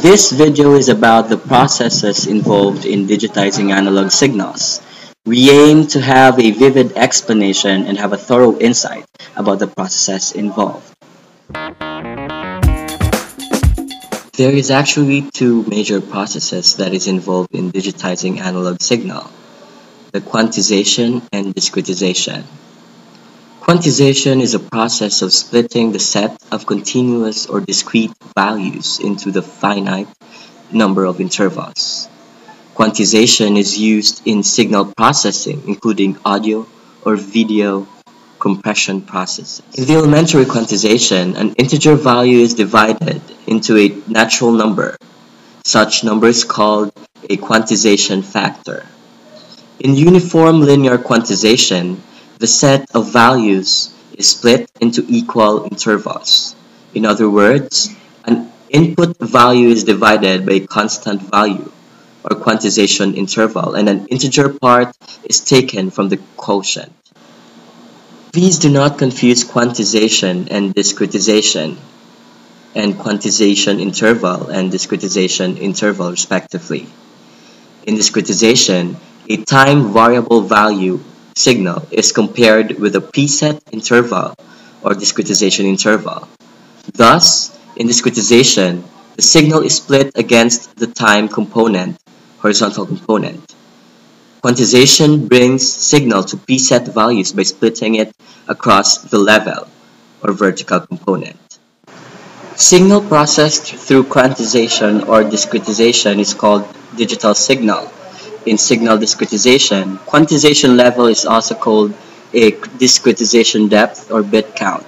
This video is about the processes involved in digitizing analog signals. We aim to have a vivid explanation and have a thorough insight about the processes involved. There is actually two major processes that is involved in digitizing analog signal: the quantization and discretization. Quantization is a process of splitting the set of continuous or discrete values into the finite number of intervals. Quantization is used in signal processing, including audio or video compression processes. In the elementary quantization, an integer value is divided into a natural number. Such number is called a quantization factor. In uniform linear quantization, the set of values is split into equal intervals. In other words, an input value is divided by a constant value, or quantization interval, and an integer part is taken from the quotient. Please do not confuse quantization and discretization, and quantization interval and discretization interval respectively. In discretization, a time variable value signal is compared with a preset interval or discretization interval. Thus, in discretization, the signal is split against the time component, horizontal component. Quantization brings signal to preset values by splitting it across the level or vertical component. Signal processed through quantization or discretization is called digital signal. In signal discretization, quantization level is also called a discretization depth or bit count.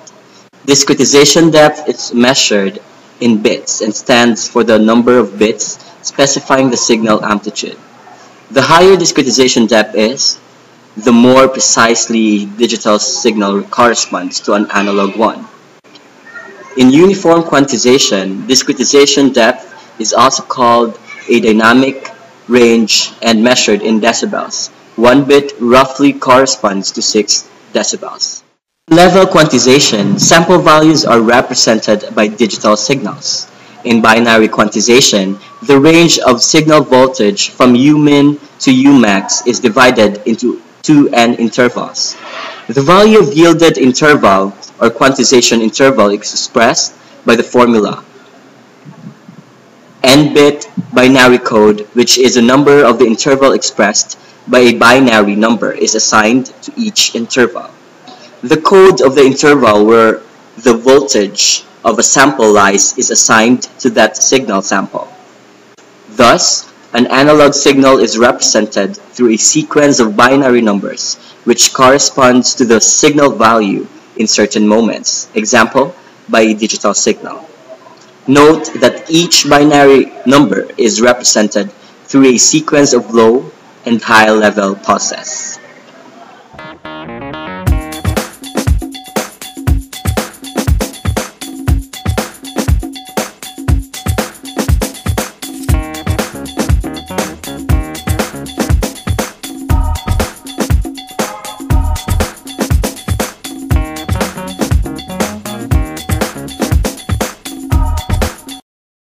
Discretization depth is measured in bits and stands for the number of bits specifying the signal amplitude. The higher discretization depth is, the more precisely digital signal corresponds to an analog one. In uniform quantization, discretization depth is also called a dynamic range and measured in decibels. 1 bit roughly corresponds to 6 decibels. Level quantization, sample values are represented by digital signals. In binary quantization, the range of signal voltage from Umin to Umax is divided into 2n intervals. The value of yielded interval or quantization interval is expressed by the formula n-bit binary code, which is the number of the interval expressed by a binary number, is assigned to each interval. The code of the interval where the voltage of a sample lies is assigned to that signal sample. Thus, an analog signal is represented through a sequence of binary numbers, which corresponds to the signal value in certain moments, example, by a digital signal. Note that each binary number is represented through a sequence of low and high level pulses.